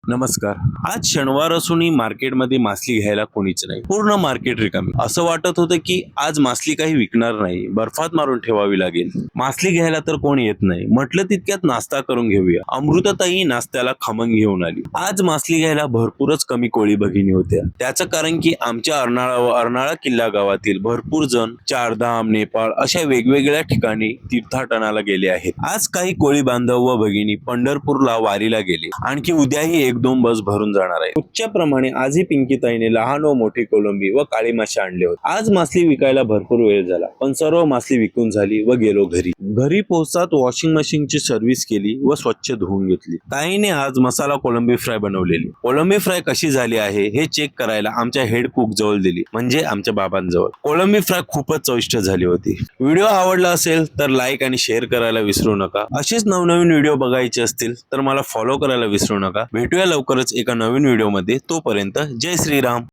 नमस्कार. आज शनिवार असूनही मार्केटमध्ये मासली घ्यायला कोणीच नाही. पूर्ण मार्केट रिकामी. असं वाटत होतं की आज मासली काही विकणार नाही, बर्फात मारून ठेवावी लागेल. मासली घ्यायला तर कोण येत नाही. म्हटलं तितक्यात नाश्ता करून घेऊया. अमृताताई नाश्त्याला खमंग घेऊन आली. आज मासली घ्यायला भरपूरच कमी कोळी भगिनी होत्या. त्याचं कारण की आमच्या अर्नाळा व अर्नाळा किल्ला गावातील भरपूर जण चारधाम, नेपाळ अशा वेगवेगळ्या ठिकाणी तीर्थाटनाला गेले आहेत. आज काही कोळी बांधव व भगिनी पंढरपूरला वारीला गेले. आणखी उद्याही एक दोन बस भरून जाणार आहे. उच्चप्रमाणे आजही पिंकीताईने लहान व मोठी कोलंबी व काळी मासे आणले होते. आज मासली विकायला भरपूर वेळ झाला, पण सर्व मासली विकून झाली व गेलो घरी. घरी पोहोचताच वॉशिंग मशीनची सर्व्हिस केली व स्वच्छ धुवून घेतली. ताईने आज मसाला कोलंबी फ्राय बनवलेली. कोलंबी फ्राय कशी झाली आहे हे चेक करायला आमच्या हेड कुक जवळ दिली, म्हणजे आमच्या बाबांजवळ. कोलंबी फ्राय खूपच चविष्ट झाली होती. व्हिडिओ आवडला असेल तर लाईक आणि शेअर करायला विसरू नका. असेच नवनवीन व्हिडिओ बघायचे असतील तर मला फॉलो करायला विसरू नका. भेटूया लवकरच एका नवीन व्हिडिओ मध्ये. तोपर्यंत जय श्रीराम.